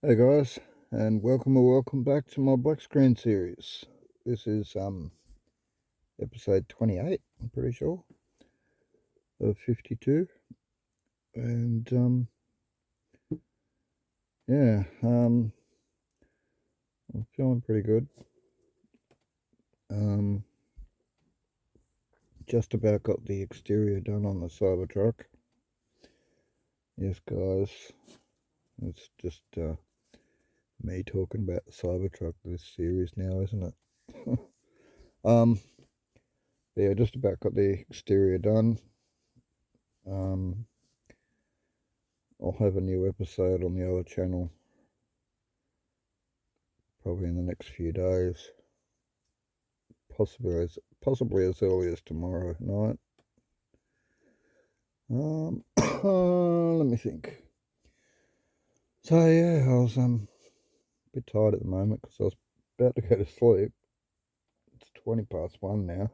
Hey guys, and welcome back to my black screen series. This is episode 28, I'm pretty sure, of 52. And yeah, I'm feeling pretty good. Um just about got the exterior done on the Cybertruck. Yes guys, it's just me talking about the Cybertruck this series now, isn't it? um yeah, just about got the exterior done. Um I'll have a new episode on the other channel probably in the next few days, possibly as early as tomorrow night. Let me think. So yeah, I was a bit tired at the moment because I was about to go to sleep. It's 1:20 now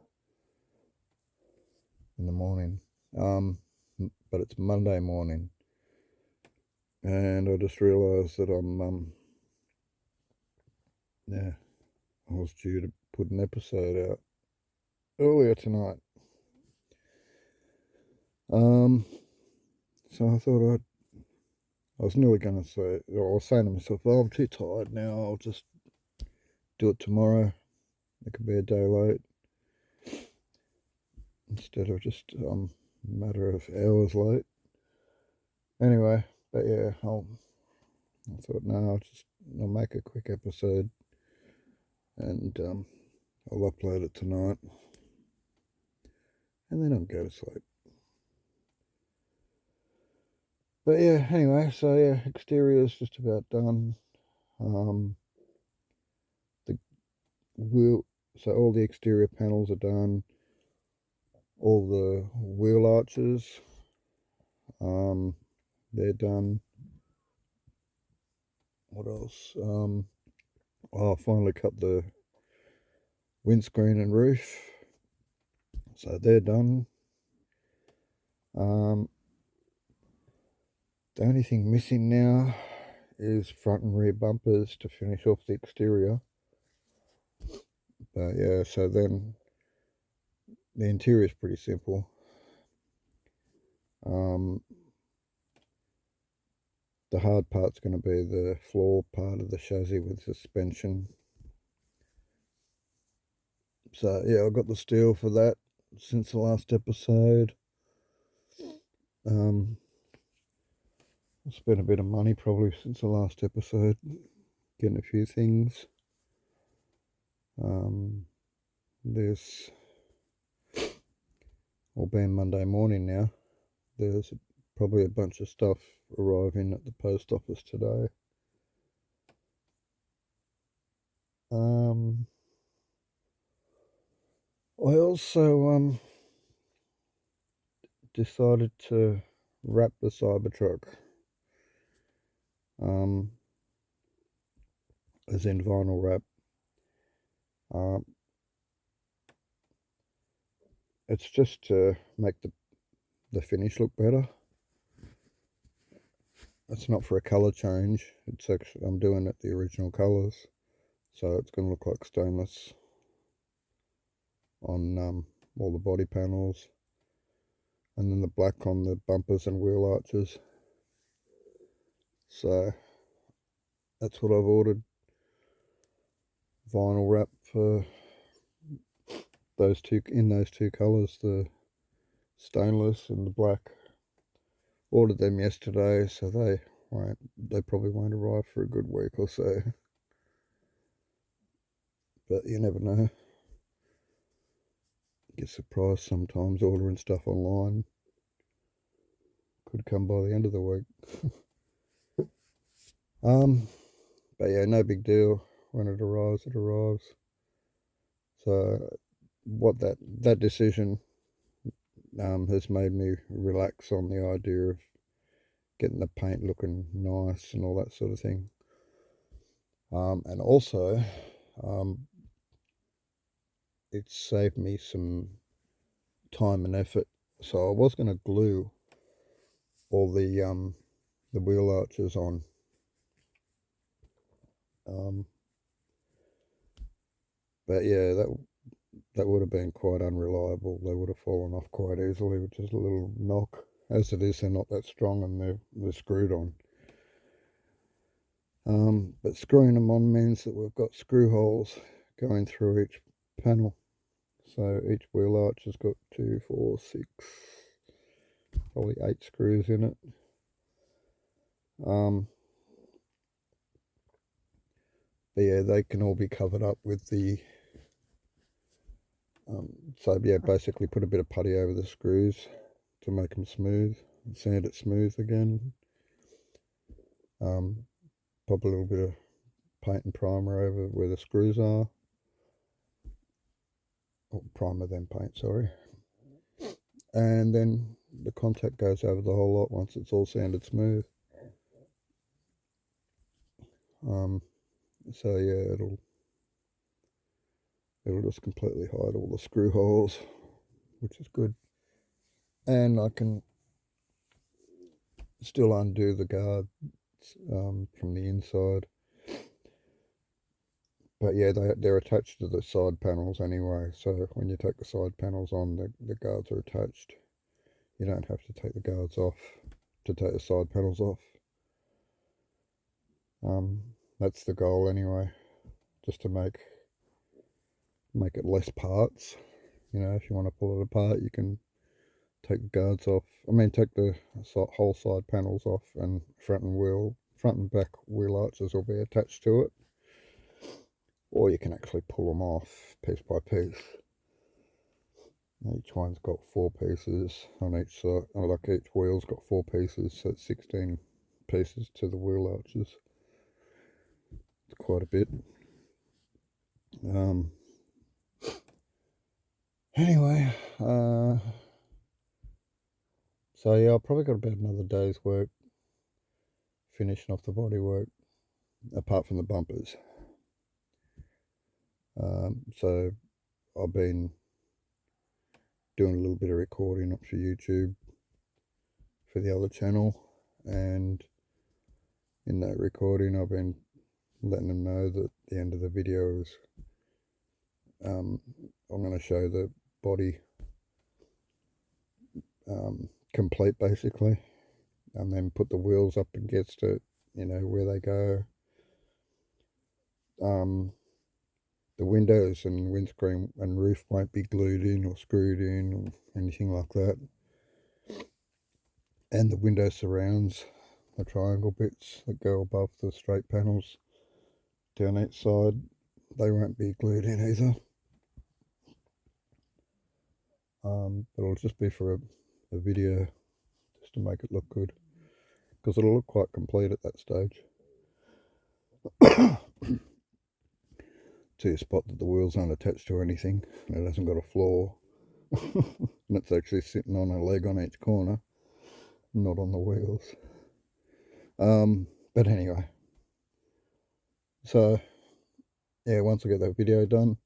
in the morning. But it's Monday morning, and I just realised that yeah, I was due to put an episode out earlier tonight. Um, so I was nearly going to say, or I was saying to myself, oh, I'm too tired now, I'll just do it tomorrow. It could be a day late instead of just a matter of hours late. Anyway, but yeah, I thought, no, I'll make a quick episode and I'll upload it tonight and then I'll go to sleep. But yeah, anyway, so yeah, exterior is just about done. The wheel, so all the exterior panels are done. All the wheel arches, they're done. What else? I finally cut the windscreen and roof, so they're done. Um, the only thing missing now is front and rear bumpers to finish off the exterior. But yeah, so then the interior is pretty simple. Um, the hard part's going to be the floor part of the chassis with suspension. So yeah, I got the steel for that since the last episode. I spent a bit of money probably since the last episode getting a few things. There's, or being Monday morning now, there's probably a bunch of stuff arriving at the post office today. I also decided to wrap the Cybertruck, as in vinyl wrap. It's just to make the finish look better. It's not for a colour change. It's actually, I'm doing it the original colours, so it's going to look like stainless on all the body panels, and then the black on the bumpers and wheel arches. So that's what I've ordered. Vinyl wrap for those two, in those two colours, the stainless and the black. Ordered them yesterday, so they probably won't arrive for a good week or so. But you never know. Get surprised sometimes ordering stuff online. Could come by the end of the week. But yeah, no big deal. When it arrives, it arrives. So what that decision has made me relax on the idea of getting the paint looking nice and all that sort of thing. And also, it saved me some time and effort. So I was going to glue all the wheel arches on, But yeah, that would have been quite unreliable. They would have fallen off quite easily with just a little knock. As it is, they're not that strong and they're screwed on. But screwing them on means that we've got screw holes going through each panel. So each wheel arch has got 2, 4, 6, probably 8 screws in it. But yeah, they can all be covered up with the so yeah, basically put a bit of putty over the screws to make them smooth, and sand it smooth again. Pop a little bit of paint and primer over where the screws are. Or primer then paint, sorry. And then the contact goes over the whole lot once it's all sanded smooth. So yeah, it'll just completely hide all the screw holes, which is good. And I can still undo the guards from the inside. But yeah, they're attached to the side panels anyway, so when you take the side panels on, the guards are attached. You don't have to take the guards off to take the side panels off. That's the goal anyway, just to make it less parts. You know, if you want to pull it apart, you can take the guards off. I mean, take the whole side panels off, and front and back wheel arches will be attached to it. Or you can actually pull them off piece by piece. Each one's got 4 pieces on each side. Like each wheel's got 4 pieces, so it's 16 pieces to the wheel arches. It's quite a bit. Anyway, so yeah, I've probably got about another day's work finishing off the bodywork, apart from the bumpers. So I've been doing a little bit of recording up for YouTube for the other channel, and in that recording I've been letting them know that the end of the video is I'm going to show the body complete basically, and then put the wheels up against it, you know, where they go. The windows and windscreen and roof won't be glued in or screwed in or anything like that. And the window surrounds, the triangle bits that go above the straight panels down each side, they won't be glued in either. But it'll just be for a video, just to make it look good, because it'll look quite complete at that stage. To spot that the wheels aren't attached to anything, it hasn't got a floor, and it's actually sitting on a leg on each corner, not on the wheels. But anyway, so yeah, once I get that video done,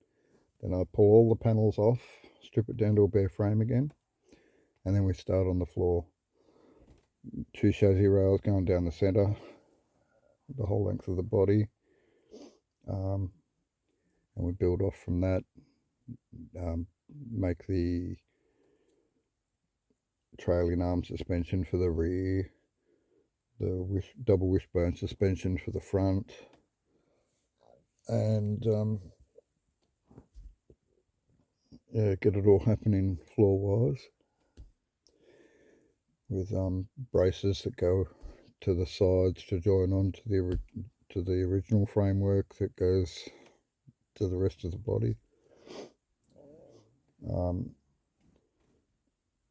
then I pull all the panels off, strip it down to a bare frame again, and then we start on the floor. 2 chassis rails going down the center, the whole length of the body, and we build off from that. Make the trailing arm suspension for the rear, the double wishbone suspension for the front, and yeah, get it all happening floor wise, with braces that go to the sides to join on to the original framework that goes to the rest of the body.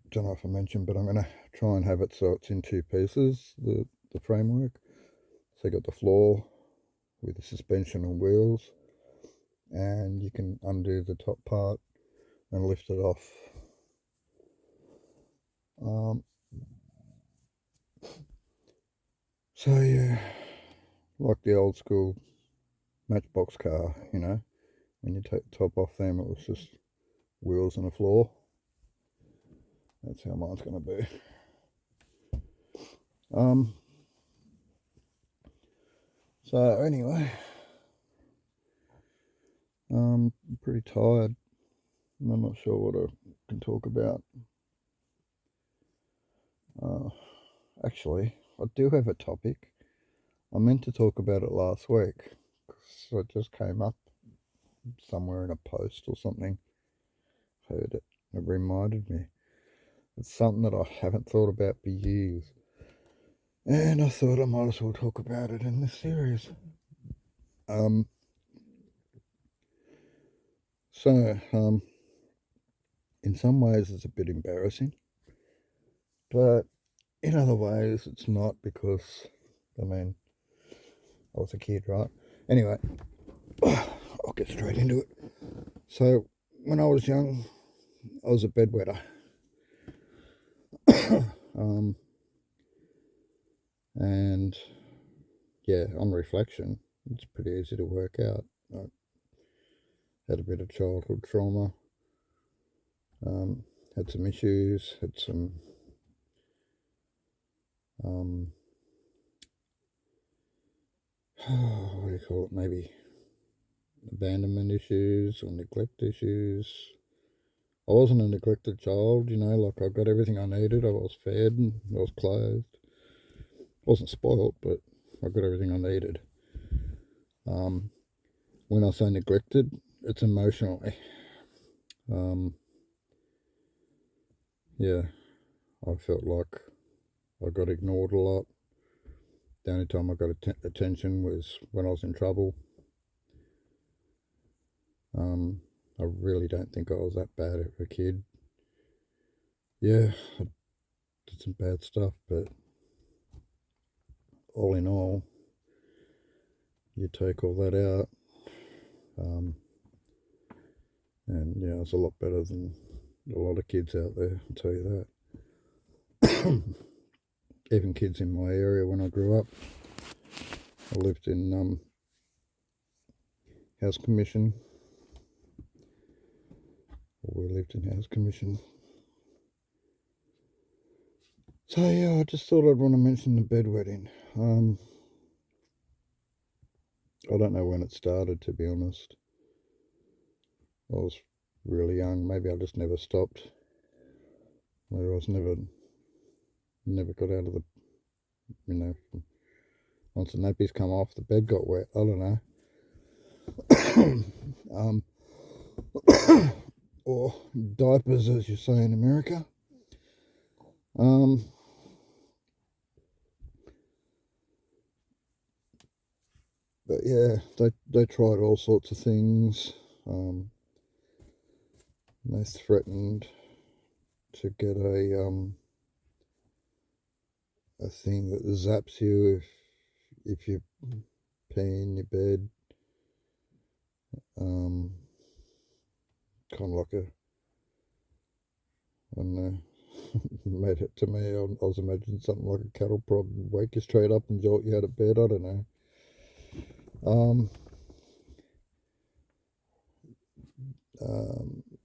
Don't know if I mentioned, but I'm going to try and have it so it's in 2 pieces, the framework. So you got the floor with the suspension and wheels, and you can undo the top part and lift it off. So yeah, like the old school Matchbox car, you know, when you take the top off them, it was just wheels and a floor. That's how mine's going to be. So anyway, I'm pretty tired. I'm not sure what I can talk about. Actually, I do have a topic. I meant to talk about it last week, so it just came up somewhere in a post or something. Heard it. It reminded me. It's something that I haven't thought about for years. And I thought I might as well talk about it in this series. So, in some ways it's a bit embarrassing, but in other ways it's not, because, I mean, I was a kid, right? Anyway, I'll get straight into it. So, when I was young, I was a bedwetter. And yeah, on reflection, it's pretty easy to work out. I had a bit of childhood trauma, had some issues, had some what do you call it, maybe abandonment issues or neglect issues. I wasn't a neglected child, like I got everything I needed. I was fed and I was clothed. I wasn't spoiled, but I got everything I needed. When I say neglected, it's emotionally. Yeah, I felt like I got ignored a lot. The only time I got attention was when I was in trouble. I really don't think I was that bad of a kid. Yeah, I did some bad stuff, but all in all, you take all that out, and yeah, it's a lot better than a lot of kids out there, I'll tell you that. Even kids in my area when I grew up. I lived in House Commission. We lived in House Commission. So yeah, I just thought I'd want to mention the bedwetting. I don't know when it started, to be honest. I was really young. Maybe I just never stopped. Maybe I was never got out of the, once the nappies come off, the bed got wet. I don't know. Or diapers, as you say in America. But yeah, they tried all sorts of things. They threatened to get a thing that zaps you if you pee in your bed. Kind of like I don't know, made it to me. I was imagining something like a cattle prod and wake you straight up and jolt you out of bed. I don't know.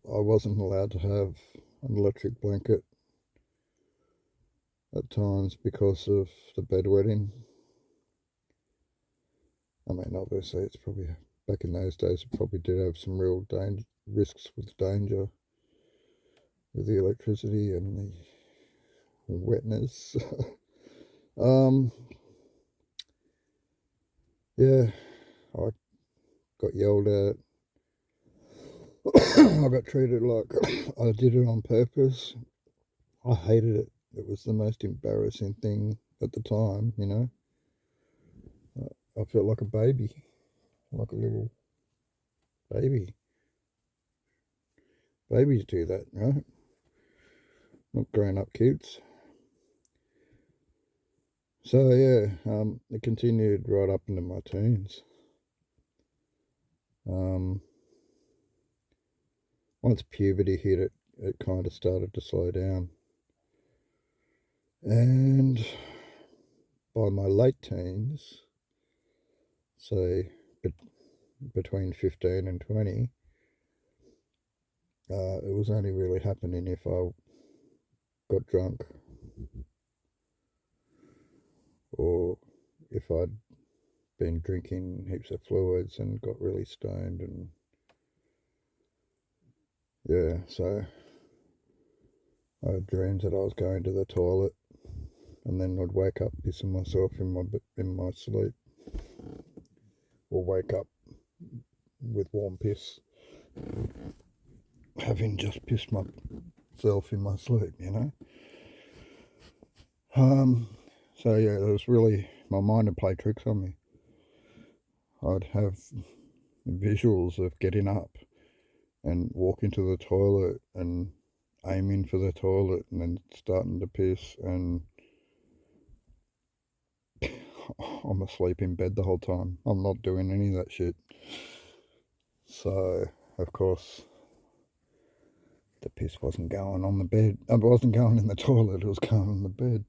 I wasn't allowed to have an electric blanket at times because of the bedwetting. I mean, obviously, it's probably back in those days. It probably did have some real risks with danger with the electricity and the wetness. Yeah, I got yelled at. I got treated like I did it on purpose. I hated it. It was the most embarrassing thing at the time. I felt like a baby, like a little baby. Babies do that, right? Not grown up kids. So yeah, it continued right up into my teens. Once puberty hit, it kind of started to slow down, and by my late teens, say between 15 and 20, it was only really happening if I got drunk or if I'd been drinking heaps of fluids and got really stoned and yeah, so I had dreams that I was going to the toilet, and then I'd wake up pissing myself in my sleep, or wake up with warm piss, having just pissed myself in my sleep, you know. So yeah, it was really, my mind would play tricks on me. I'd have visuals of getting up and walking to the toilet and aiming for the toilet and then starting to piss, and I'm asleep in bed the whole time. I'm not doing any of that shit. So, of course, the piss wasn't going on the bed. It wasn't going in the toilet, it was going on the bed.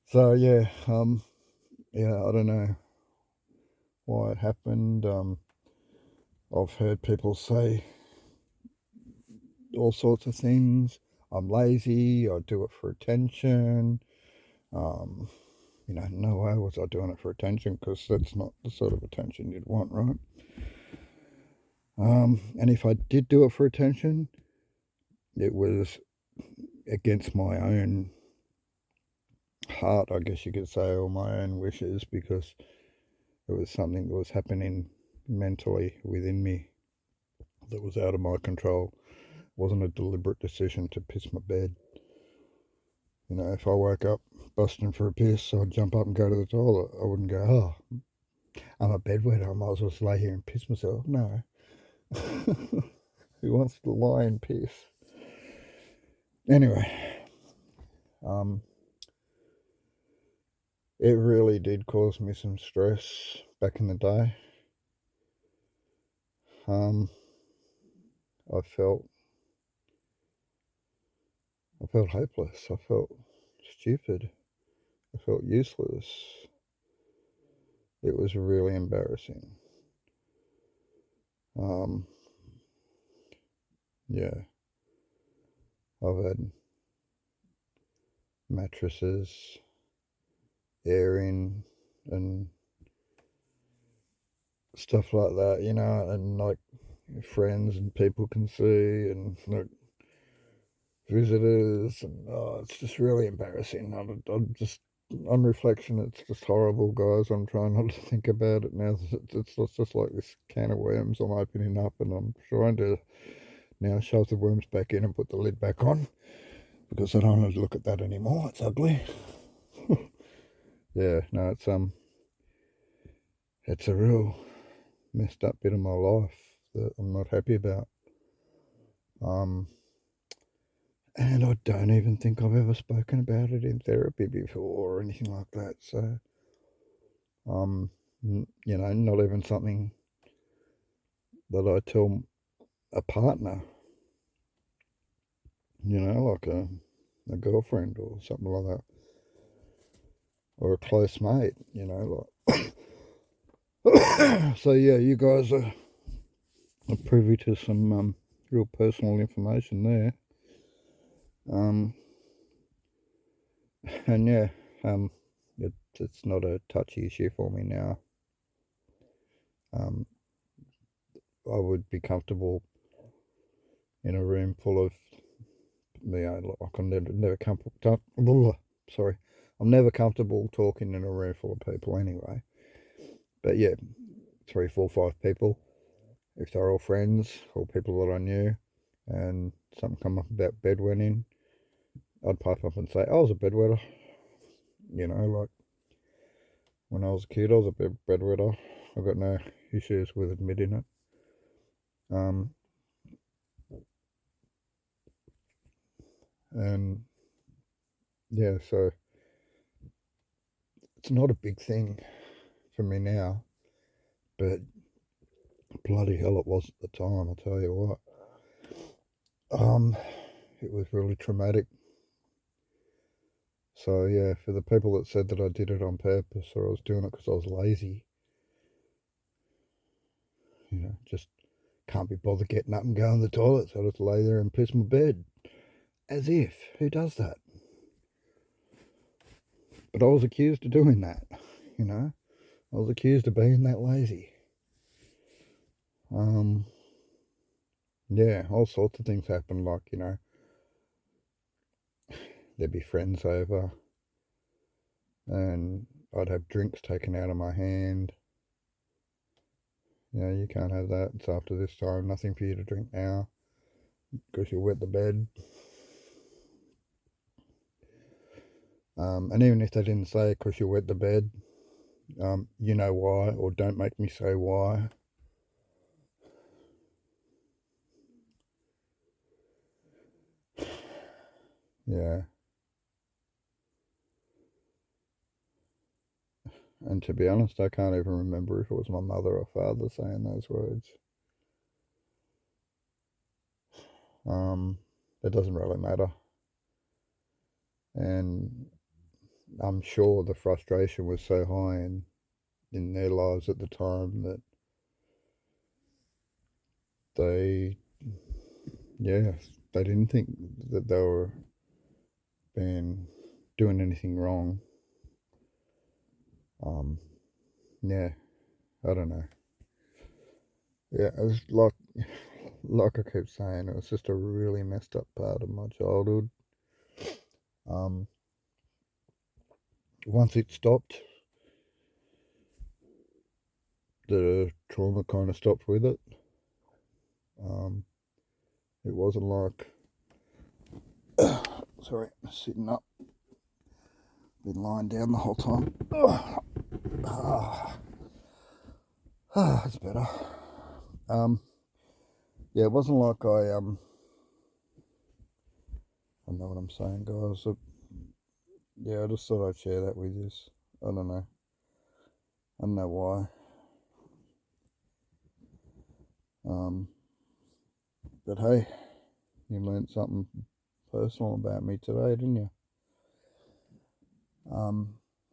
So, yeah, I don't know why it happened. I've heard people say all sorts of things. I'm lazy, I do it for attention. No way was I doing it for attention, because that's not the sort of attention you'd want, right? And if I did do it for attention, it was against my own heart, I guess you could say, or my own wishes, because it was something that was happening mentally within me that was out of my control. It wasn't a deliberate decision to piss my bed. If I woke up busting for a piss, I'd jump up and go to the toilet. I wouldn't go, oh, I'm a bedwetter, I might as well just lay here and piss myself. No. Who wants to lie and piss? Anyway, it really did cause me some stress back in the day. I felt hopeless. I felt stupid. I felt useless. It was really embarrassing. Yeah, I've had mattresses airing and stuff like that, and like friends and people can see, and like visitors, and it's just really embarrassing. I'm just, on reflection, it's just horrible, guys. I'm trying not to think about it now. It's just like this can of worms I'm opening up, and I'm trying to now shove the worms back in and put the lid back on, because I don't want to look at that anymore. It's ugly. Yeah, no, it's a real messed up bit of my life that I'm not happy about. And I don't even think I've ever spoken about it in therapy before or anything like that. So, not even something that I tell a partner, like a girlfriend or something like that, or a close mate, like. So yeah, you guys are privy to some real personal information there. And yeah, it's not a touchy issue for me now. I would be comfortable in a room full of, like I'm never comfortable. Sorry, I'm never comfortable talking in a room full of people anyway. But yeah, 3, 4, 5 people. If they're all friends or people that I knew, and something come up about bedwetting, I'd pipe up and say, I was a bedwetter. Like when I was a kid, I was a bedwetter. I've got no issues with admitting it. And yeah, so it's not a big thing for me now, but bloody hell, it was at the time. I'll tell you what. It was really traumatic. So yeah, for the people that said that I did it on purpose or I was doing it because I was lazy, just can't be bothered getting up and going to the toilet, so I just lay there and piss my bed. As if, who does that? But I was accused of doing that, I was accused of being that lazy. Yeah, all sorts of things happen, like, there'd be friends over and I'd have drinks taken out of my hand. You can't have that. It's after this time. Nothing for you to drink now because you'll wet the bed. And even if they didn't say it because you'll wet the bed, you know why, or don't make me say why. Yeah. And to be honest, I can't even remember if it was my mother or father saying those words. It doesn't really matter. And I'm sure the frustration was so high in their lives at the time that they, yeah, they didn't think that they were doing anything wrong. Yeah, I don't know. Yeah, it was like I keep saying, it was just a really messed up part of my childhood. Um, Once it stopped, the trauma kind of stopped with it. It wasn't like, sorry, sitting up, been lying down the whole time. That's better. Yeah, it wasn't like I know what I'm saying, guys. Yeah, I just thought I'd share that with you. I don't know. I don't know why. But hey, you learned something personal about me today, didn't you?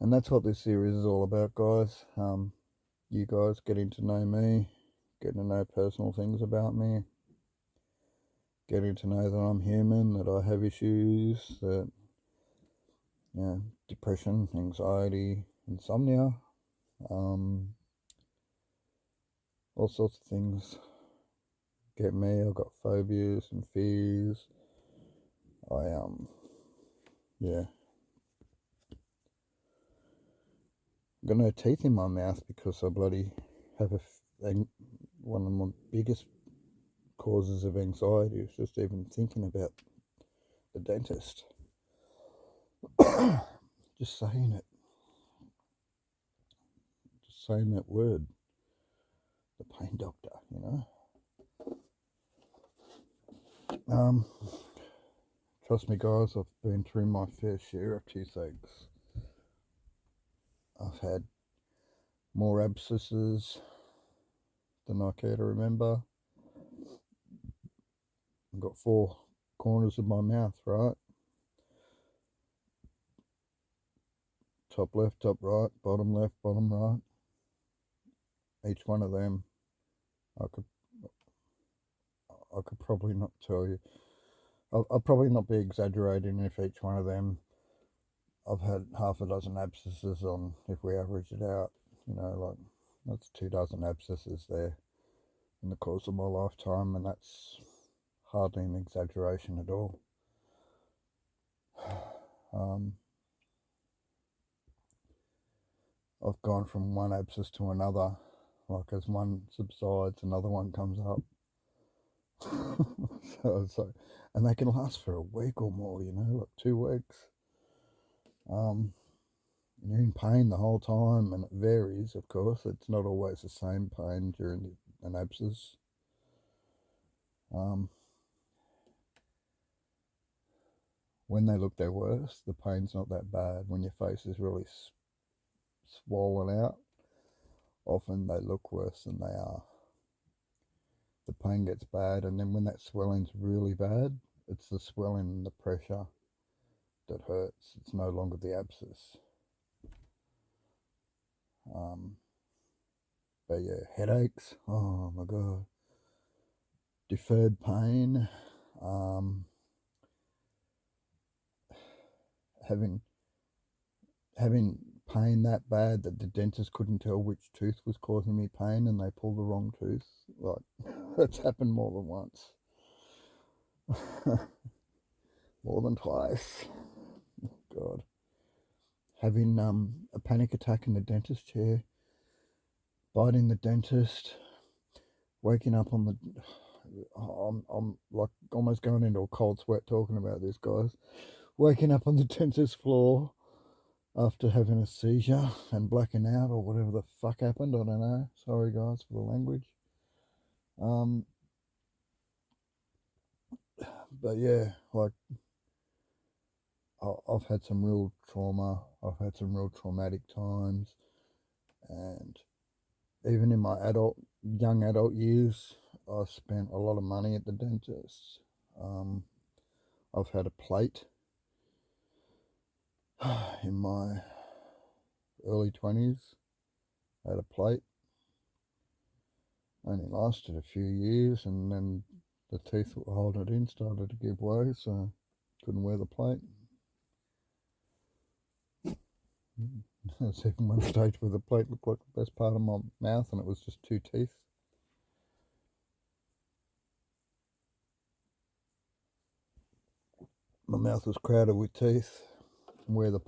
And that's what this series is all about, guys. You guys getting to know me, getting to know personal things about me, getting to know that I'm human, that I have issues, that, depression, anxiety, insomnia, all sorts of things get me. I've got phobias and fears. Yeah, I've got no teeth in my mouth because I bloody have one of my biggest causes of anxiety is just even thinking about the dentist. Just saying it. Just saying that word. The pain doctor. Trust me, guys, I've been through my fair share of toothaches. I've had more abscesses than I care to remember. I've got 4 corners of my mouth, right? Top left, top right, bottom left, bottom right. Each one of them, I could probably not tell you. I'll probably not be exaggerating if each one of them I've had half a dozen abscesses on, if we average it out. Like, that's 2 dozen abscesses there in the course of my lifetime, and that's hardly an exaggeration at all. I've gone from one abscess to another. Like, as one subsides, another one comes up. And they can last for a week or more, like 2 weeks. You're in pain the whole time, and it varies, of course. It's not always the same pain during an abscess. When they look their worst, the pain's not that bad. When your face is really swollen out, often they look worse than they are. The pain gets bad, and then when that swelling's really bad, it's the swelling and the pressure that hurts. It's no longer the abscess. But yeah, headaches. Oh my god. Deferred pain. Having pain that bad that the dentist couldn't tell which tooth was causing me pain, and they pulled the wrong tooth. Like, that's happened more than once. More than twice. God. Having a panic attack in the dentist chair, biting the dentist, waking up on the... I'm like almost going into a cold sweat talking about this, guys. Waking up on the dentist floor after having a seizure and blacking out or whatever the fuck happened. I don't know. Sorry, guys, for the language. But yeah, like I've had some real trauma. I've had some real traumatic times, and even in my young adult years, I spent a lot of money at the dentist. I've had a plate in my early 20s. I had a plate. Only lasted a few years, and then the teeth that were holding it in started to give way, so couldn't wear the plate. There's even one stage where the plate looked like the best part of my mouth, and it was just 2 teeth. My mouth was crowded with teeth, where the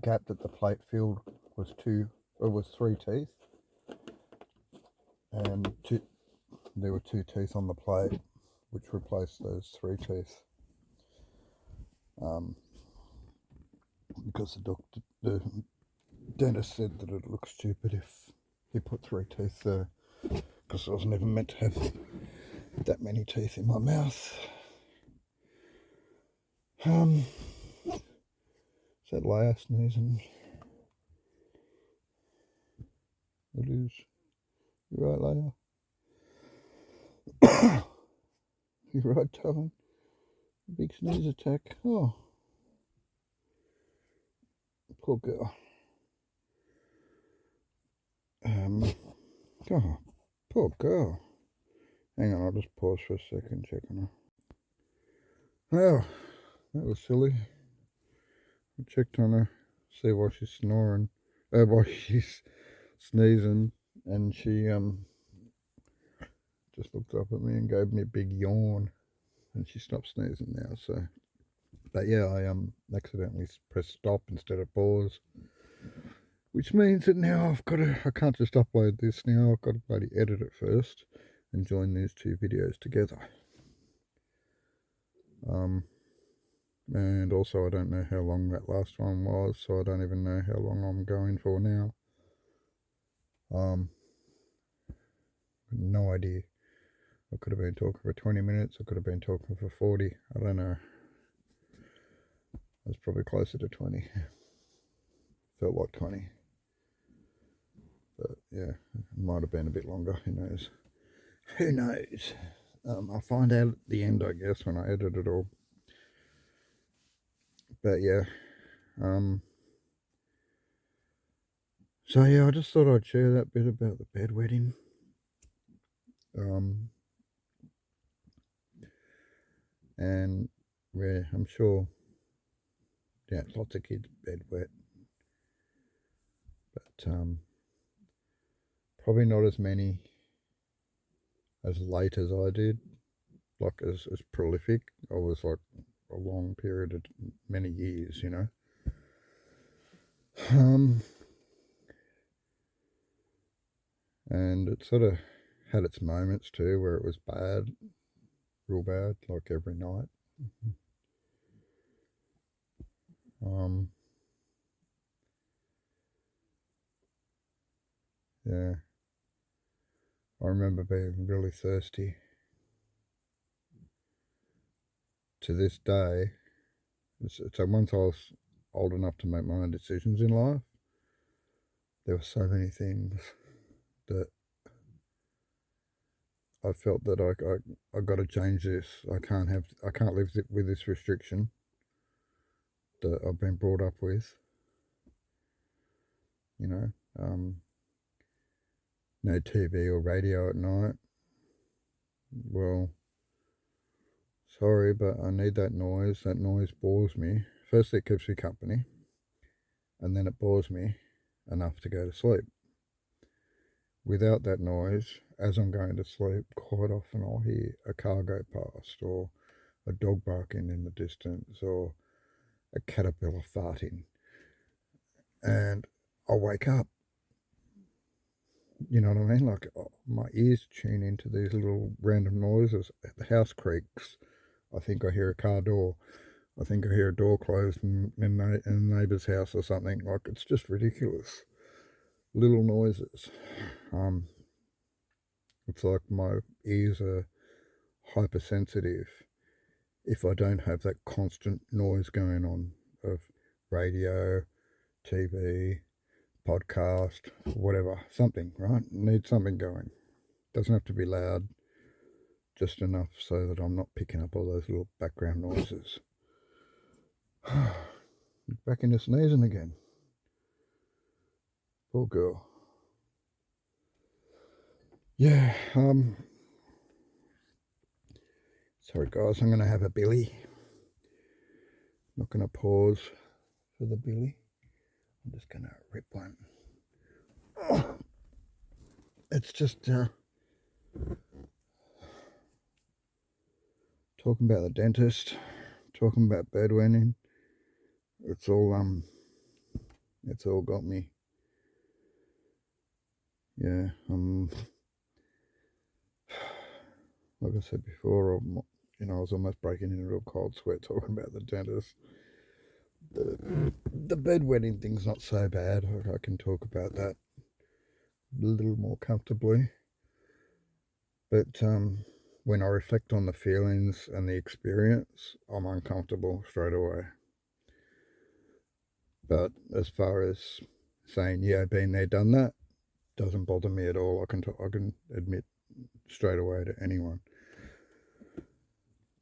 gap that the plate filled was 3 teeth, and there were 2 teeth on the plate, which replaced those 3 teeth. Because the dentist said that it looked stupid if he put 3 teeth there, because I was never meant to have that many teeth in my mouth. Is that Leia sneezing? It is. You right, Leia? You right, darling? Big sneeze attack. Oh, poor girl. Oh, poor girl. Hang on, I'll just pause for a second, check on her. Well, that was silly. I checked on her, see why she's snoring, why she's sneezing, and she just looked up at me and gave me a big yawn, and she stopped sneezing now. So, but yeah, I accidentally pressed stop instead of pause, which means that now I can't just upload this now. I've got to bloody edit it first and join these 2 videos together. And also I don't know how long that last one was, so I don't even know how long I'm going for now. No idea. I could have been talking for 20 minutes, I could have been talking for 40, I don't know. It's probably closer to 20. Felt like 20. But yeah, it might have been a bit longer, who knows. Who knows? I'll find out at the end, I guess, when I edit it all. But yeah, so yeah, I just thought I'd share that bit about the bedwetting. And yeah, I'm sure, yeah, lots of kids bedwet, but probably not as many as late as I did, like as prolific. I was like a long period of many years, you know. And it sort of had its moments too where it was bad, real bad, like every night. Yeah, I remember being really thirsty. To this day, so once I was old enough to make my own decisions in life, there were so many things that I felt that I got to change this. I can't live with this restriction that I've been brought up with. You know, no TV or radio at night. Well, sorry, but I need that noise. That noise bores me. First, it keeps me company, and then it bores me enough to go to sleep. Without that noise, as I'm going to sleep, quite often I'll hear a car go past, or a dog barking in the distance, or a caterpillar farting, and I'll wake up. You know what I mean? Like, my ears tune into these little random noises. The house creaks. I think I hear a car door. I think I hear a door closed in a neighbour's house or something. Like, it's just ridiculous. Little noises. It's like my ears are hypersensitive if I don't have that constant noise going on of radio, TV, podcast, whatever, something, right? Need something going. Doesn't have to be loud, just enough so that I'm not picking up all those little background noises. Back into sneezing again. Poor girl. Yeah, sorry guys, I'm going to have a billy. Not going to pause for the billy. I'm just going to rip one. Oh, it's just talking about the dentist, talking about bedwetting. It's all got me. Yeah, like I said before, I was almost breaking into a cold sweat talking about the dentist. The bedwetting thing's not so bad. I can talk about that a little more comfortably. But when I reflect on the feelings and the experience, I'm uncomfortable straight away. But as far as saying, yeah, been there, done that, doesn't bother me at all. I can admit straight away to anyone,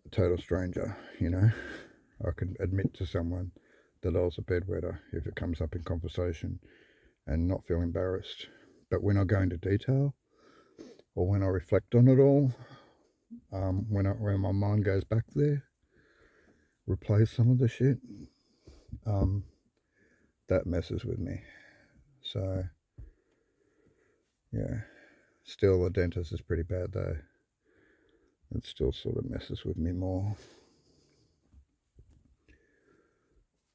a total stranger, I can admit to someone that I was a bedwetter if it comes up in conversation and not feel embarrassed. But when I go into detail, or when I reflect on it all, when my mind goes back there, replays some of the shit, that messes with me. So, yeah, still the dentist is pretty bad though. It still sort of messes with me more.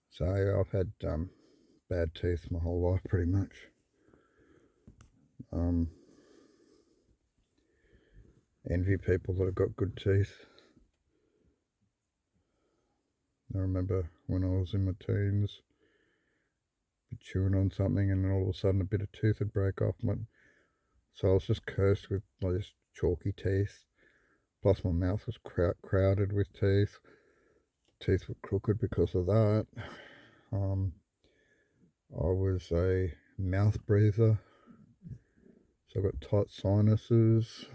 So I've had bad teeth my whole life pretty much. Envy people that have got good teeth. I remember when I was in my teens, chewing on something, and then all of a sudden a bit of tooth would break off. So I was just cursed with just chalky teeth. Plus my mouth was crowded with teeth. Teeth were crooked because of that. I was a mouth breather, so I got tight sinuses.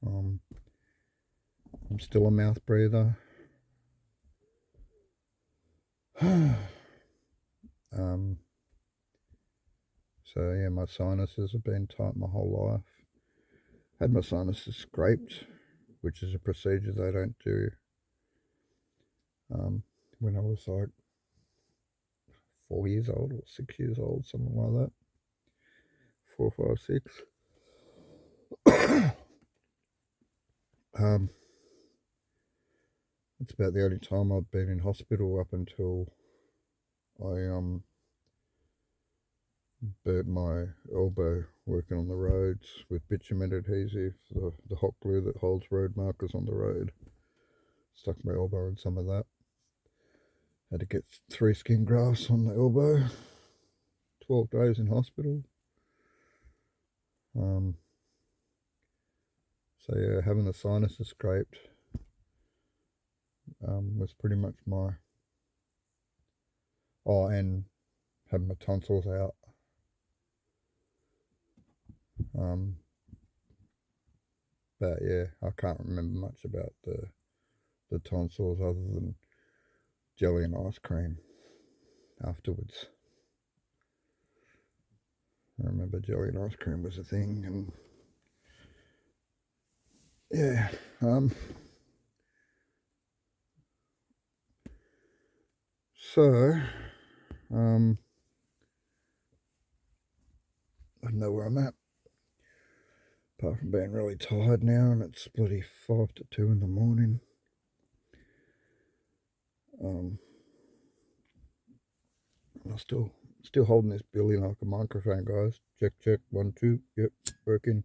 I'm still a mouth breather. So yeah, my sinuses have been tight my whole life. Had my sinuses scraped, which is a procedure they don't do. When I was like 4 years old or 6 years old, something like that. 4, 5, 6. It's about the only time I've been in hospital up until I burnt my elbow working on the roads with bitumen adhesive, the hot glue that holds road markers on the road. Stuck my elbow in some of that. Had to get 3 skin grafts on the elbow. 12 days in hospital. So yeah, having the sinuses scraped was pretty much my... Oh, and having my tonsils out. But yeah, I can't remember much about the tonsils other than jelly and ice cream afterwards. I remember jelly and ice cream was a thing, and yeah, so I don't know where I'm at, Apart from being really tired now, and it's bloody 5 to 2 in the morning. I'm still holding this billy like a microphone, guys. Check, check, 1, 2. Yep, working.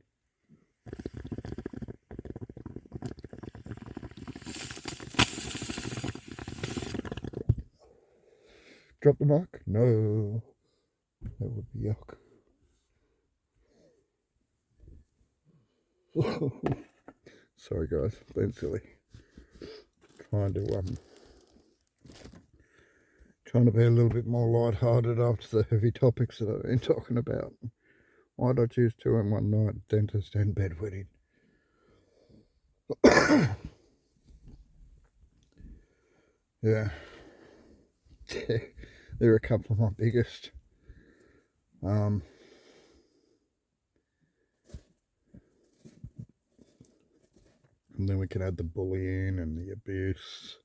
Drop the mic? No, that would be yuck. Sorry, guys, being silly. Trying to be a little bit more light-hearted after the heavy topics that I've been talking about. Why did I choose 2 in one night? Dentist and bedwetting. Yeah. They're a couple of my biggest. And then we can add the bullying and the abuse.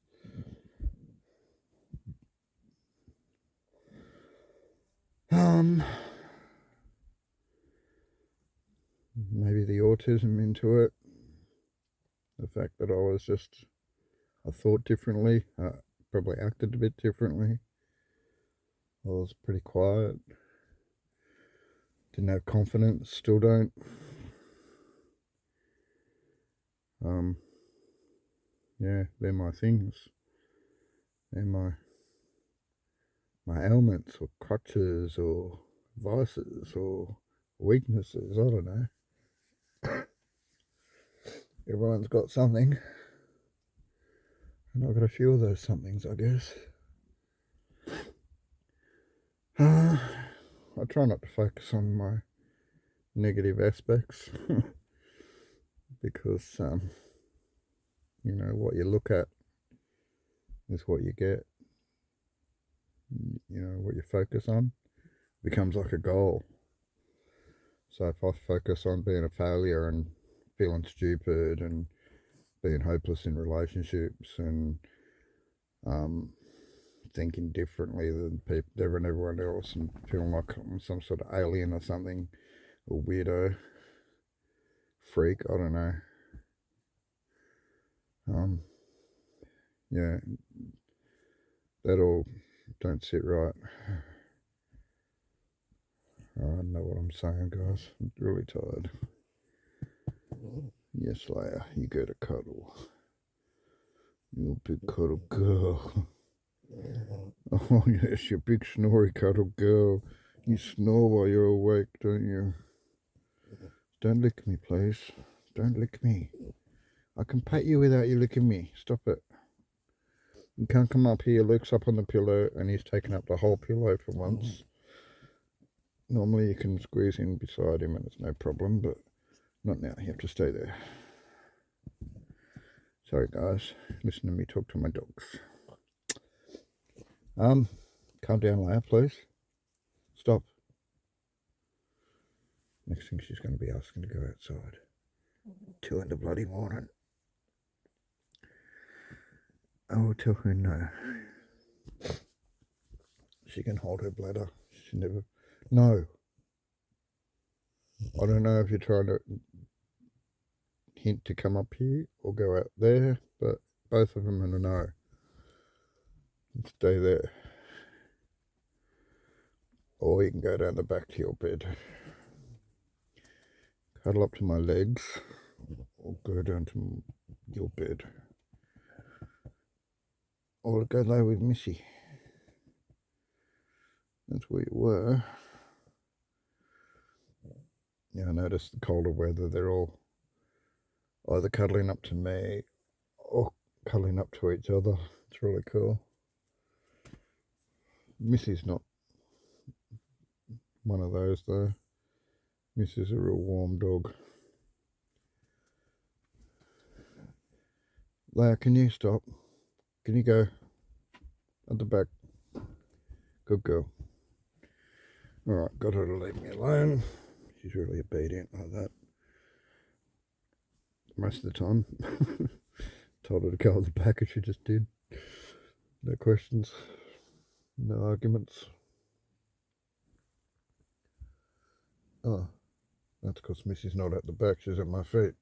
Maybe the autism into it. The fact that I thought differently, probably acted a bit differently. I was pretty quiet. Didn't have confidence, still don't. Yeah, they're my things. They're my ailments or crutches or vices or weaknesses, I don't know. Everyone's got something. And I've got a few of those somethings, I guess. I try not to focus on my negative aspects because, you know, what you look at is what you get. You know, what you focus on becomes like a goal. So if I focus on being a failure and feeling stupid and being hopeless in relationships and thinking differently than everyone else and feeling like I'm some sort of alien or something, or weirdo, freak, I don't know. Yeah, that all don't sit right. I don't know what I'm saying, guys. I'm really tired. Yes, Leia, you get a cuddle. You big cuddle girl. Oh, yes, you big snory cuddle girl. You snore while you're awake, don't you? Don't lick me, please. Don't lick me. I can pat you without you licking me. Stop it. You can't come up here, Luke's up on the pillow, and he's taken up the whole pillow for once. Normally you can squeeze in beside him and it's no problem, but not now. You have to stay there. Sorry, guys. Listen to me talk to my dogs. Calm down, Leia, please. Stop. Next thing she's going to be asking to go outside. 2 in the bloody morning. I will tell her no. She can hold her bladder. She never... No. I don't know if you're trying to hint to come up here or go out there, but both of them are a no. Stay there. Or you can go down the back to your bed. Cuddle up to my legs or go down to your bed. Or go lay with Missy. That's where you were. Yeah, I noticed the colder weather, they're all either cuddling up to me or cuddling up to each other. It's really cool. Missy's not one of those though. Missy's a real warm dog. Leia, can you stop? Can you go at the back? Good girl. Alright, got her to leave me alone. She's really obedient like that. Most of the time. Told her to go at the back and she just did. No questions. No arguments. Oh. That's because Missy's not at the back, she's at my feet.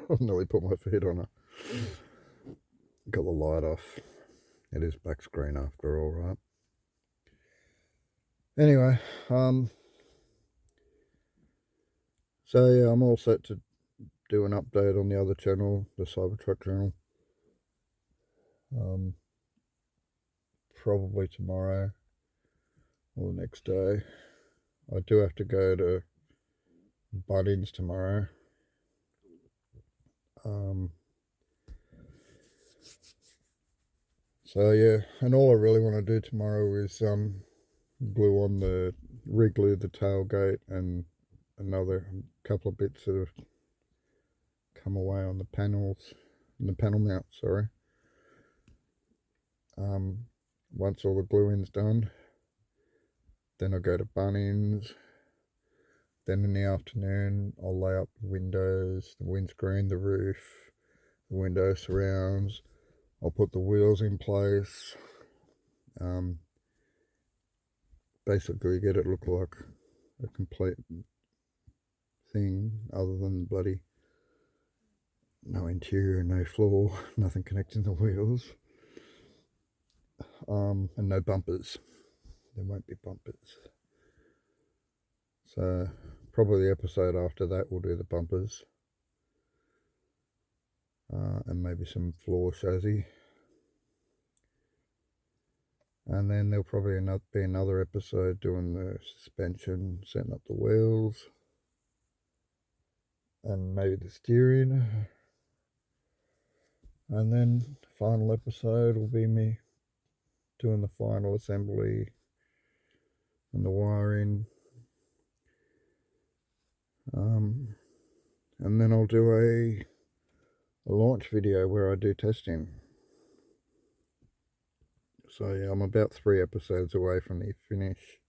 I've nearly put my feet on her. Got the light off. It is back screen after all, right? Anyway, so yeah, I'm all set to do an update on the other channel, the Cybertruck channel. Probably tomorrow or the next day. I do have to go to Bunnings tomorrow. So yeah, and all I really want to do tomorrow is glue on re-glue the tailgate and another couple of bits that have come away on the panels, the panel mount, sorry. Once all the gluing's done, then I'll go to Bunnings. Then in the afternoon, I'll lay up the windows, the windscreen, the roof, the window surrounds. I'll put the wheels in place. Basically get it look like a complete thing other than bloody no interior, no floor, nothing connecting the wheels, and no bumpers. There won't be bumpers. So probably the episode after that will do the bumpers, and maybe some floor chassis. And then there'll probably be another episode doing the suspension, setting up the wheels, and maybe the steering. And then the final episode will be me doing the final assembly and the wiring. And then I'll do a launch video where I do testing. So yeah, I'm about 3 episodes away from the finish.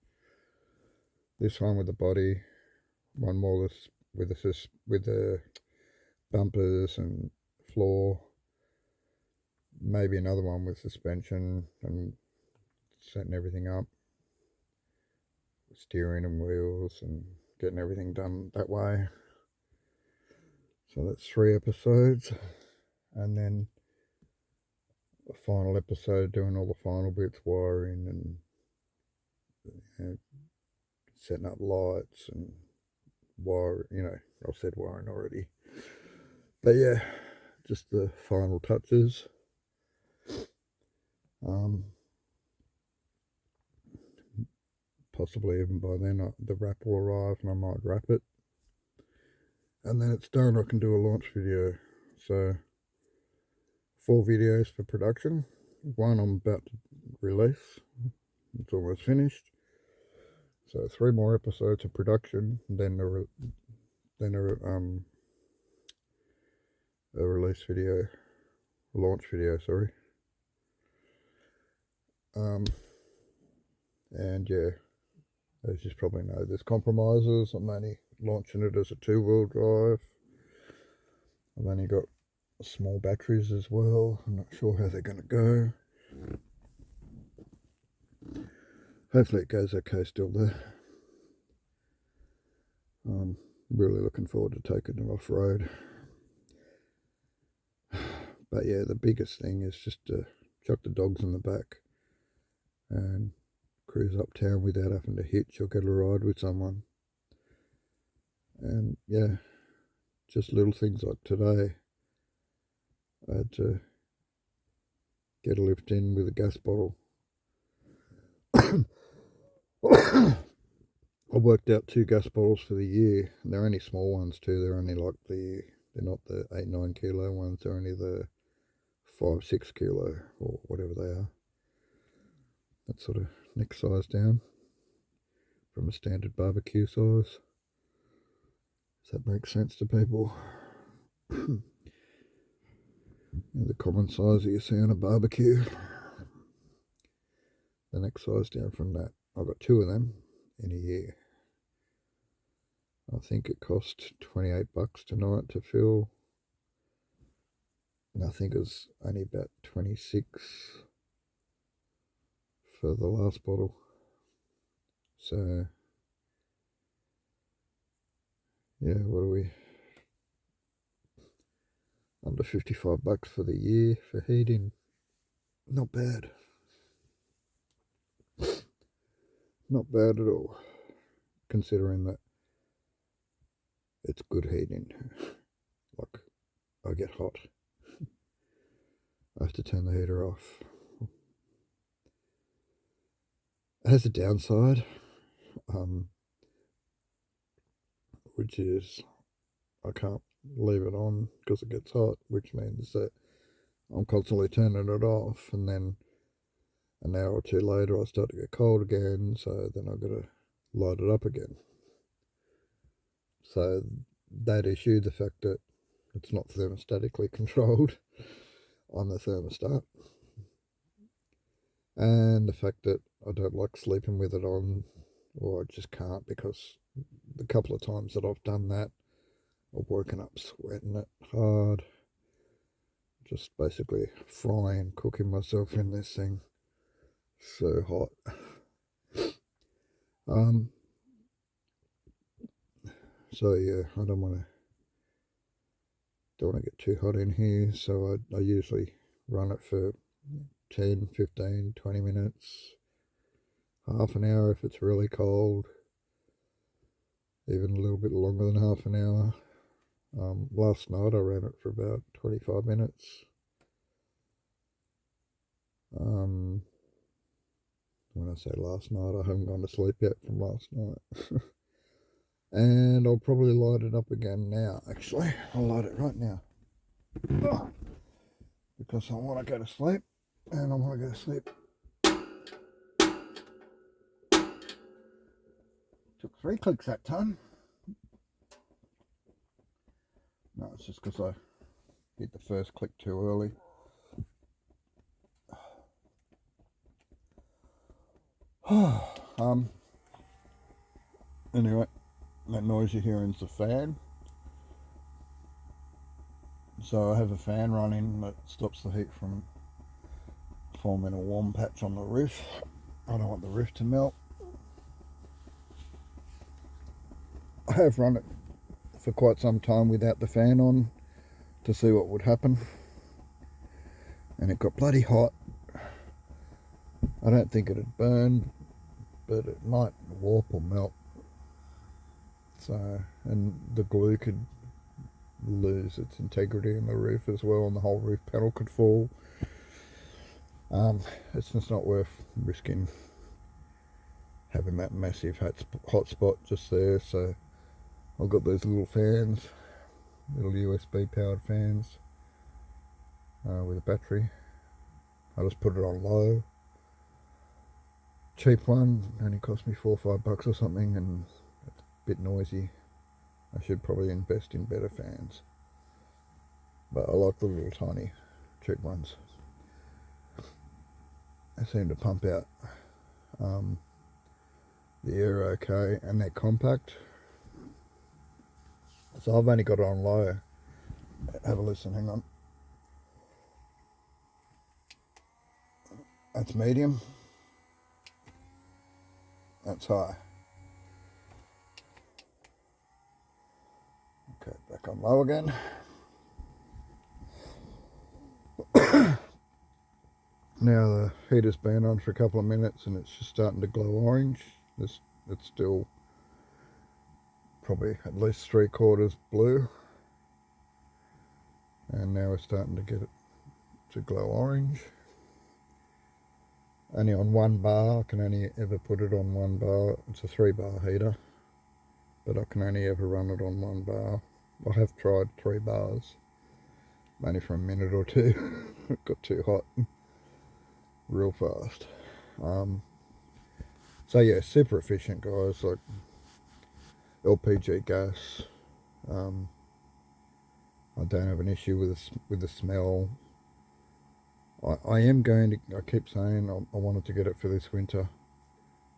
This one with the body, one more with the bumpers and floor, maybe another one with suspension and setting everything up, steering and wheels and getting everything done that way. So that's 3 episodes, and then a final episode doing all the final bits, wiring and setting up lights and wire. I've said wiring already, but yeah, just the final touches. Possibly even by then the wrap will arrive and I might wrap it, and then it's done. I can do a launch video. So 4 videos for production. One I'm about to release. It's almost finished. So 3 more episodes of production, then a release video, a launch video, sorry. And yeah, as you probably know, there's compromises. I'm only launching it as a 2-wheel drive. I've only got small batteries as well. I'm not sure how they're going to go. Hopefully it goes okay still there. I'm really looking forward to taking it off-road. But yeah, the biggest thing is just to chuck the dogs in the back and cruise uptown without having to hitch or get a ride with someone. And yeah, just little things like today. I had to get a lift in with a gas bottle. I worked out 2 gas bottles for the year. And they're only small ones too. They're only like they're not the 8-9 kilo ones. They're only the 5-6 kilo or whatever they are. That sort of next size down from a standard barbecue size. Does that make sense to people? The common size that you see on a barbecue. The next size down from that. I've got 2 of them in a year. I think it cost $28 tonight to fill. And I think it was only about 26 for the last bottle. So Yeah, what are we? Under $55 for the year for heating. Not bad. Not bad at all, considering that it's good heating. Like, I get hot. I have to turn the heater off. It has a downside, which is I can't leave it on because it gets hot, which means that I'm constantly turning it off, and then an hour or two later I start to get cold again, so then I've got to light it up again. So that issue, the fact that it's not thermostatically controlled on the thermostat, and the fact that I don't like sleeping with it on, or I just can't, because the couple of times that I've done that, I've woken up sweating it hard, just basically frying, cooking myself in this thing. So hot. So yeah, I don't want to get too hot in here, so I usually run it for 10, 15, 20 minutes, half an hour if it's really cold, even a little bit longer than half an hour. Last night I ran it for about 25 minutes. When I say last night, I haven't gone to sleep yet from last night. And I'll probably light it up again now, actually. I'll light it right now. Because I want to go to sleep, and I want to go to sleep. Took 3 clicks that time. No, it's just because I hit the first click too early. Anyway, that noise you're hearing is the fan. So I have a fan running that stops the heat from forming a warm patch on the roof. I don't want the roof to melt. I have run it for quite some time without the fan on to see what would happen, and it got bloody hot. I don't think it'd burn, but it might warp or melt. So, and the glue could lose its integrity in the roof as well, and the whole roof panel could fall. It's just not worth risking having that massive hot spot just there. So I've got those little fans, little USB powered fans with a battery. I just put it on low. Cheap one, only cost me $4 or $5 or something, and it's a bit noisy. I should probably invest in better fans, but I like the little tiny cheap ones. They seem to pump out the air okay, and they're compact. So I've only got it on low. Have a listen, hang on. That's medium. That's high. Okay, back on low again. Now the heater's been on for a couple of minutes and it's just starting to glow orange. It's still probably at least 3/4 blue, and now we're starting to get it to glow orange. Only on 1 bar. I can only ever put it on 1 bar. It's a 3-bar heater, but I can only ever run it on 1 bar. I have tried 3 bars, only for a minute or two. It got too hot real fast. So yeah, super efficient, guys. Like LPG gas. I don't have an issue with the smell. I am going to. I keep saying I wanted to get it for this winter.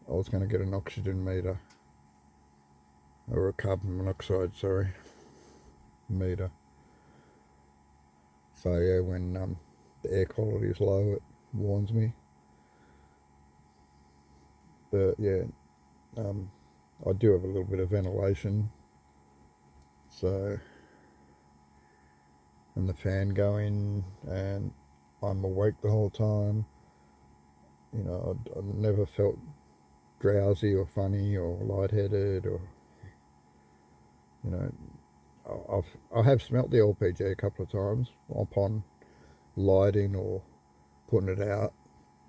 I was going to get an oxygen meter, or a carbon monoxide, sorry, meter. So yeah, when the air quality is low, it warns me. But yeah, I do have a little bit of ventilation So, and the fan going, and I'm awake the whole time. You know, I never felt drowsy or funny or lightheaded, or, you know, I have smelt the LPG a couple of times upon lighting or putting it out,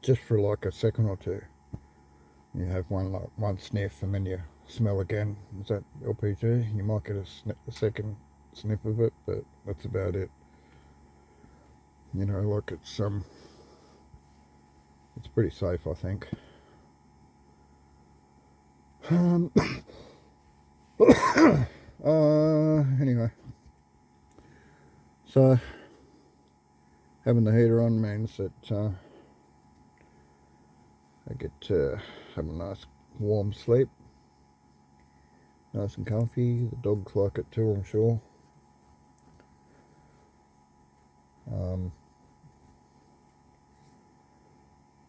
just for like a second or two. You have one sniff and then you smell again. Is that LPG? You might get a second sniff of it, but that's about it. You know, like it's pretty safe, I think. Anyway, so having the heater on means that I get to have a nice warm sleep, nice and comfy. The dogs like it too, I'm sure.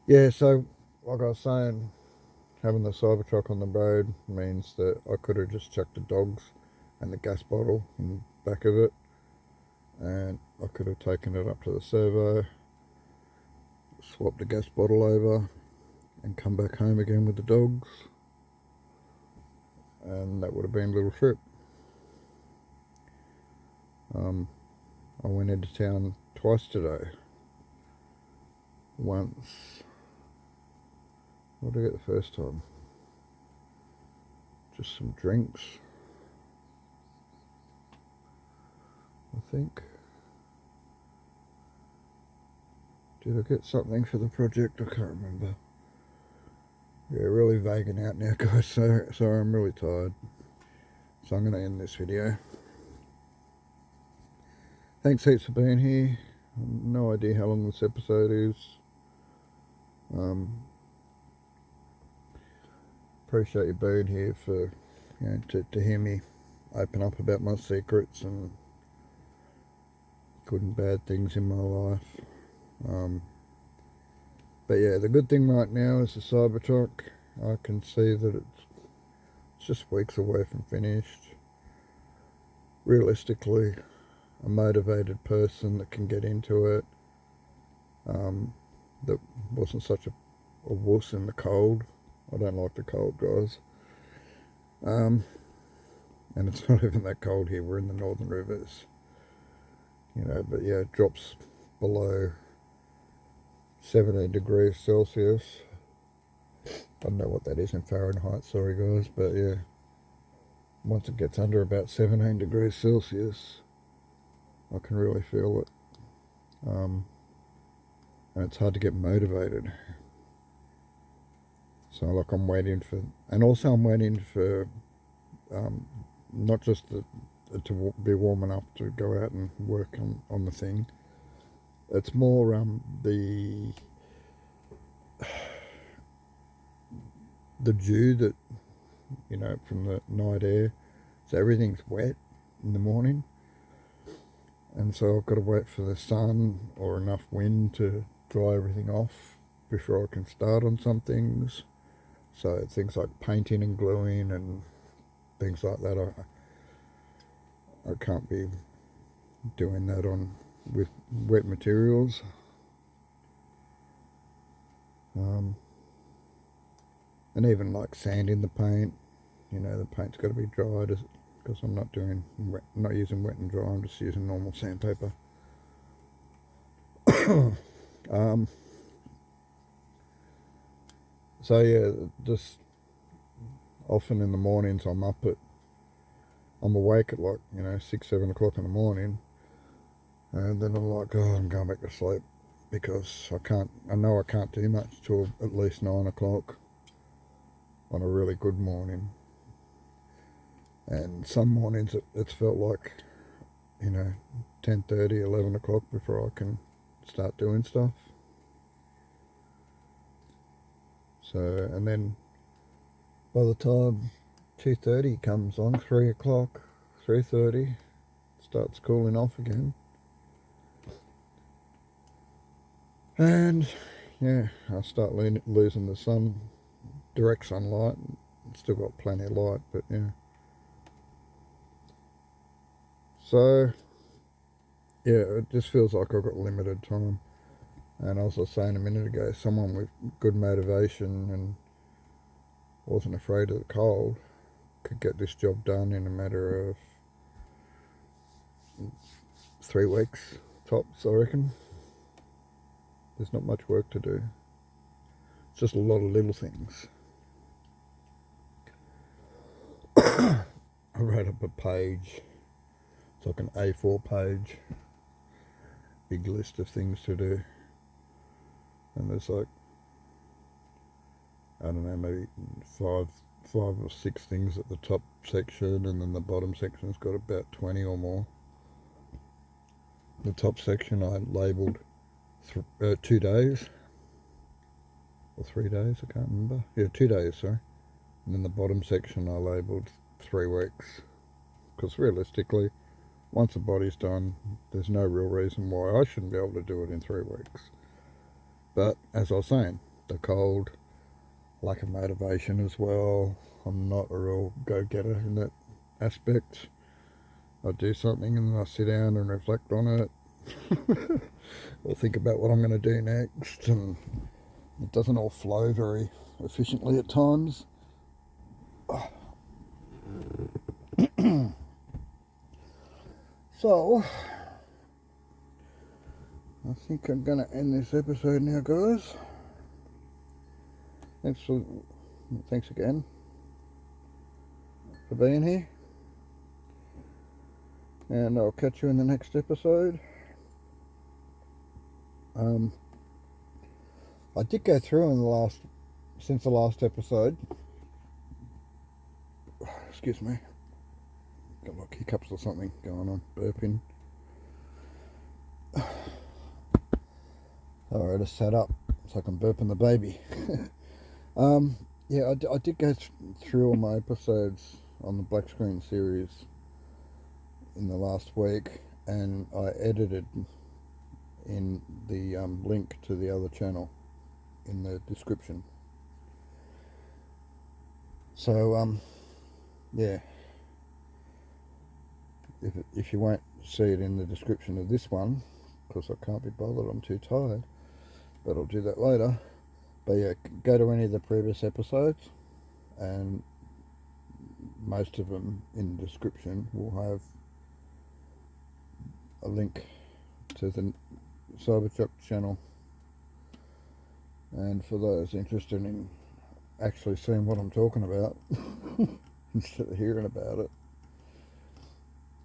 Yeah, so like I was saying, having the Cybertruck on the road means that I could have just chucked the dogs and the gas bottle in the back of it, and I could have taken it up to the servo, swapped the gas bottle over, and come back home again with the dogs, and that would have been a little trip. I went into town twice today. Once, what did I get the first time? Just some drinks, I think. Did I get something for the project? I can't remember. Yeah, really vaguing out now, guys. Sorry, I'm really tired. So I'm going to end this video. Thanks heaps for being here. No idea how long this episode is. Appreciate you being here for, to hear me open up about my secrets and good and bad things in my life. But yeah, the good thing right now is the Cybertruck. I can see that it's just weeks away from finished. Realistically, a motivated person that can get into it, that wasn't such a wuss in the cold. I don't like the cold, guys. And it's not even that cold here. We're in the Northern Rivers, but yeah, it drops below 17 degrees Celsius. I don't know what that is in Fahrenheit, sorry guys, but yeah, once it gets under about 17 degrees Celsius, I can really feel it. And it's hard to get motivated. So like I'm waiting for, and also I'm waiting for not just to be warm enough to go out and work on the thing. It's more the dew that, from the night air. So everything's wet in the morning. And so I've got to wait for the sun or enough wind to dry everything off before I can start on some things. So things like painting and gluing and things like that, I can't be doing that with wet materials. And even like sanding the paint, the paint's got to be dried, because I'm not using wet and dry. I'm just using normal sandpaper. So yeah, just often in the mornings I'm awake at 6-7 o'clock in the morning, and then I'm like, I'm going back to sleep, because I know I can't do much till at least 9 o'clock on a really good morning. And some mornings it's felt like 10:30, 11 o'clock before I can start doing stuff. So, and then by the time 2:30 comes on, 3 o'clock, 3:30, starts cooling off again. And yeah, I start losing the direct sunlight. Still got plenty of light, but yeah. So, yeah, it just feels like I've got limited time. And as I was saying a minute ago, someone with good motivation and wasn't afraid of the cold could get this job done in a matter of 3 weeks, tops, I reckon. There's not much work to do. It's just a lot of little things. I wrote up a page. It's like an A4 page. Big list of things to do. And there's like, I don't know, maybe five or six things at the top section, and then the bottom section's got about 20 or more. The top section I labelled 2 days. Or 3 days, I can't remember. Yeah, 2 days, sorry. And then the bottom section I labelled 3 weeks. Because realistically, once the body's done, there's no real reason why I shouldn't be able to do it in 3 weeks. But as I was saying, the cold, lack of motivation as well. I'm not a real go-getter in that aspect. I do something and then I sit down and reflect on it. Or think about what I'm going to do next. And it doesn't all flow very efficiently at times. So, I think I'm going to end this episode now, guys. Thanks again for being here. And I'll catch you in the next episode. I did go through since the last episode. Excuse me. Got like hiccups or something going on. Burping. Alright, I set up so I can burp in the baby. Yeah, I did go through all my episodes on the Black Screen series in the last week, and I edited in the link to the other channel in the description. So yeah, if you won't see it in the description of this one, because I can't be bothered, I'm too tired, but I'll do that later. But yeah, go to any of the previous episodes, and most of them in the description will have a link to the Cybertruck channel. And for those interested in actually seeing what I'm talking about instead of hearing about it,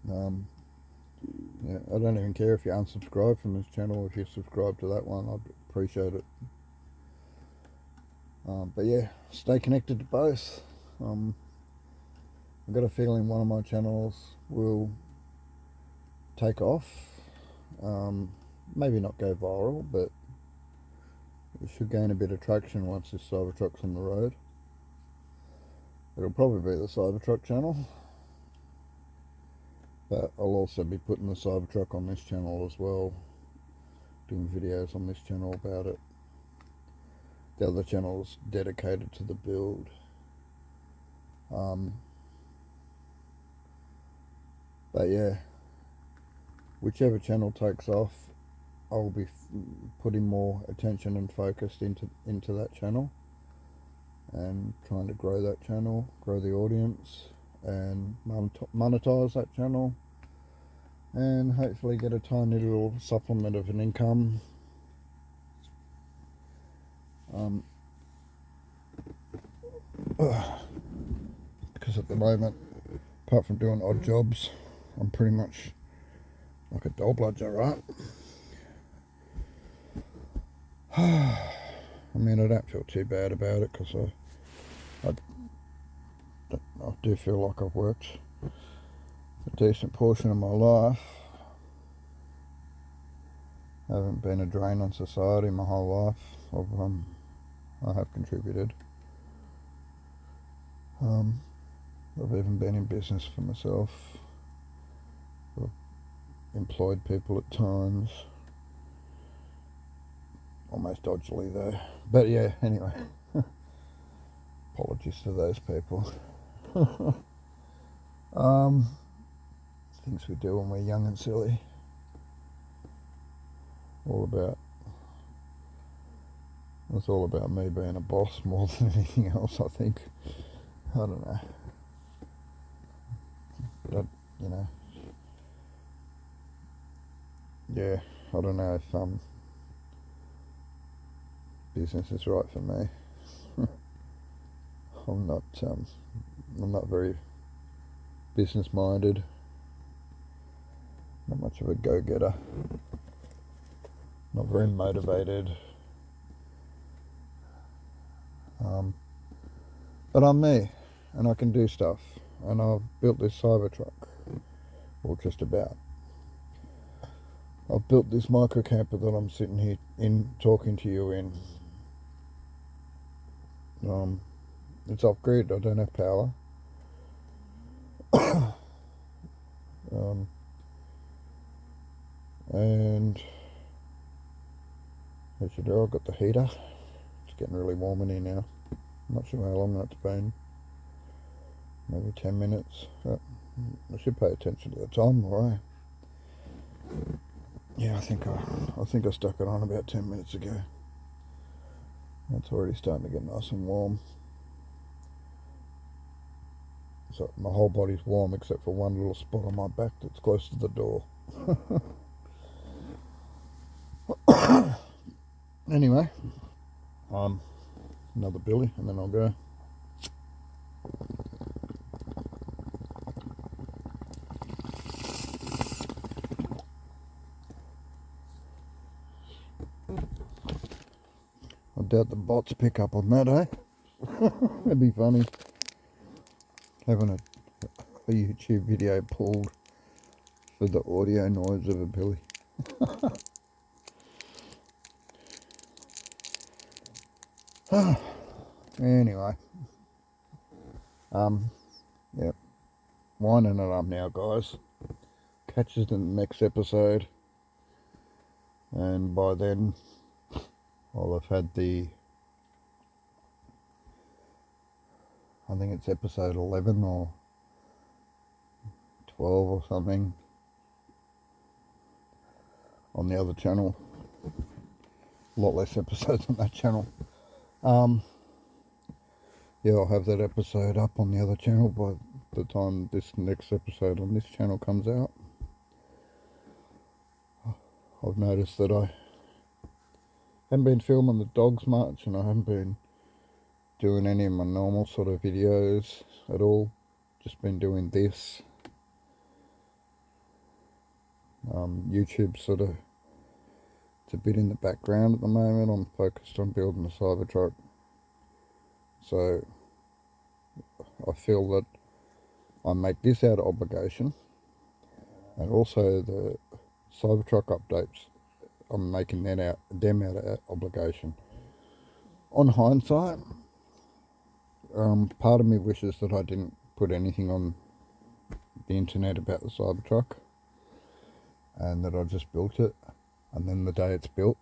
yeah, I don't even care if you unsubscribe from this channel. If you subscribe to that one, I'd appreciate it. But yeah, stay connected to both. I've got a feeling one of my channels will take off. Maybe not go viral, but it should gain a bit of traction once this Cybertruck's on the road. It'll probably be the Cybertruck channel, but I'll also be putting the Cybertruck on this channel as well, doing videos on this channel about it. The other channel is dedicated to the build. But yeah, whichever channel takes off, I'll be putting more attention and focus into that channel, and trying to grow that channel, grow the audience, and monetize that channel, and hopefully get a tiny little supplement of an income. Because at the moment, apart from doing odd jobs, I'm pretty much like a dog bludger, right? I mean, I don't feel too bad about it, because I do feel like I've worked a decent portion of my life. I haven't been a drain on society my whole life. I have contributed. I've even been in business for myself. I've employed people at times. Almost dodgily though. But yeah, anyway. Apologies to those people. things we do when we're young and silly. It's all about me being a boss more than anything else, I think. I don't know. But, yeah, I don't know if business is right for me. I'm not very business minded. Not much of a go-getter. Not very motivated. But I'm me, and I can do stuff. And I've built this Cybertruck, or just about. I've built this micro camper that I'm sitting here in, talking to you in. It's off grid. I don't have power. And as you know, I've got the heater. It's getting really warm in here now. I'm not sure how long that's been. Maybe 10 minutes. I should pay attention to the time, alright. Yeah, I think I stuck it on about 10 minutes ago. It's already starting to get nice and warm. So my whole body's warm except for one little spot on my back that's close to the door. Anyway, another Billy and then I'll go. I doubt the bots pick up on that, eh? It'd be funny having a YouTube video pulled for the audio noise of a Billy. Anyway, yep, winding it up now, guys. Catch us in the next episode, and by then I'll have had I think it's episode 11 or 12 or something on the other channel. A lot less episodes on that channel. Yeah, I'll have that episode up on the other channel by the time this next episode on this channel comes out. I've noticed that I haven't been filming the dogs much, and I haven't been doing any of my normal sort of videos at all. Just been doing this. YouTube sort of, it's a bit in the background at the moment. I'm focused on building a Cybertruck. So I feel that I make this out of obligation, and also the Cybertruck updates, I'm making them out of obligation. On hindsight, part of me wishes that I didn't put anything on the internet about the Cybertruck, and that I just built it, and then the day it's built,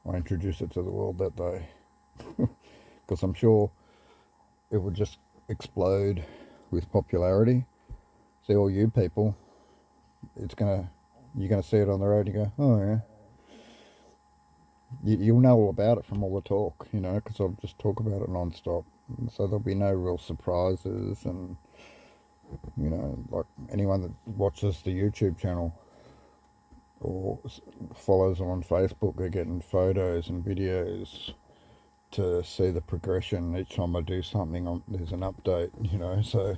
I introduce it to the world that day. Because I'm sure it would just explode with popularity. See, all you people, you're gonna see it on the road, you go, oh yeah. You'll know all about it from all the talk, because I'll just talk about it non-stop. So there'll be no real surprises, and, like anyone that watches the YouTube channel or follows on Facebook are getting photos and videos to see the progression. Each time I do something, there's an update, so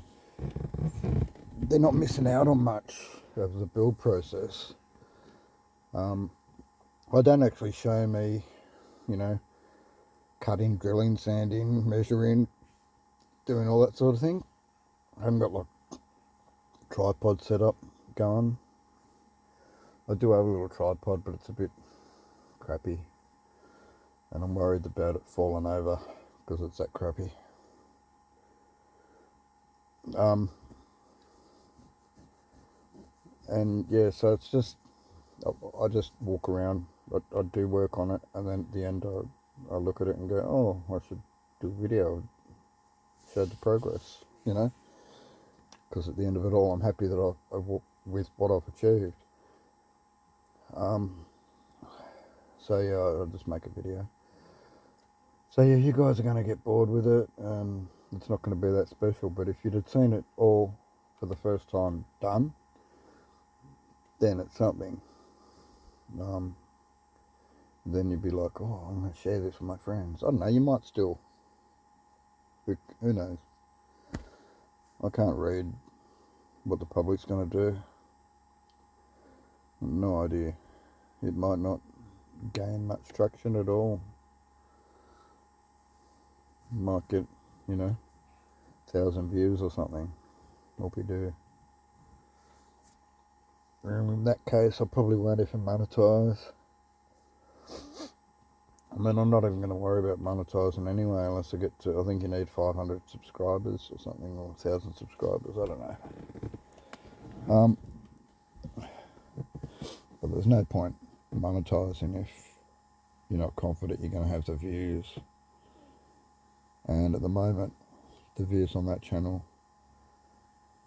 they're not missing out on much of the build process. I don't actually show me, cutting, drilling, sanding, measuring, doing all that sort of thing. I haven't got like tripod set up going. I do have a little tripod, but it's a bit crappy, and I'm worried about it falling over because it's that crappy. And yeah, so it's just, I just walk around, I do work on it, and then at the end I look at it and go, oh, I should do a video, show the progress, because at the end of it all, I'm happy that I with what I've achieved. So yeah, I'll just make a video. So yeah, you guys are going to get bored with it, and it's not going to be that special. But if you'd have seen it all for the first time done, then it's something. Then you'd be like, oh, I'm going to share this with my friends. I don't know, you might still. Who knows? I can't read what the public's going to do. No idea. It might not gain much traction at all. Might get, 1,000 views or something. Whoopie-doo. And in that case, I probably won't even monetize. I mean, I'm not even going to worry about monetizing anyway, unless I get to, I think you need 500 subscribers or something, or 1,000 subscribers, I don't know. But there's no point monetizing if you're not confident you're going to have the views. And at the moment, the views on that channel,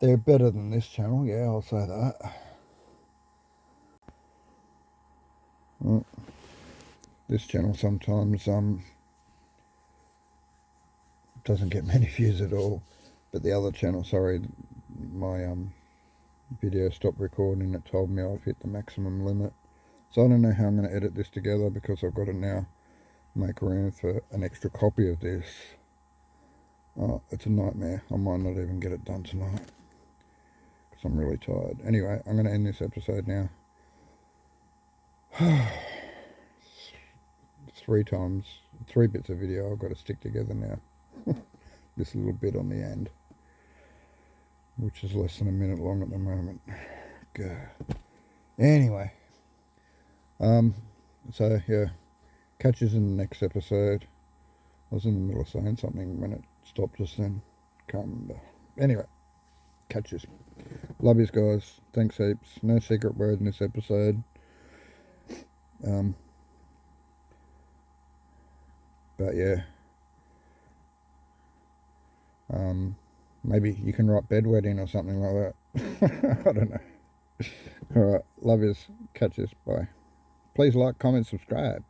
they're better than this channel, yeah, I'll say that. Well, this channel sometimes doesn't get many views at all, but the other channel, sorry, my video stopped recording. It told me I've hit the maximum limit, so I don't know how I'm going to edit this together, because I've got to now make room for an extra copy of this. It's a nightmare. I might not even get it done tonight because I'm really tired. Anyway, I'm going to end this episode now. 3 bits of video I've got to stick together now. This little bit on the end, which is less than a minute long at the moment. God. Anyway, so yeah, catch us in the next episode. I was in the middle of saying something when it stopped just then. Can't remember. Anyway, catch us. Love yous, guys. Thanks heaps. No secret word in this episode. But yeah. Maybe you can write bedwetting or something like that. I don't know. Alright, love yous. Catch us. Bye. Please like, comment, subscribe.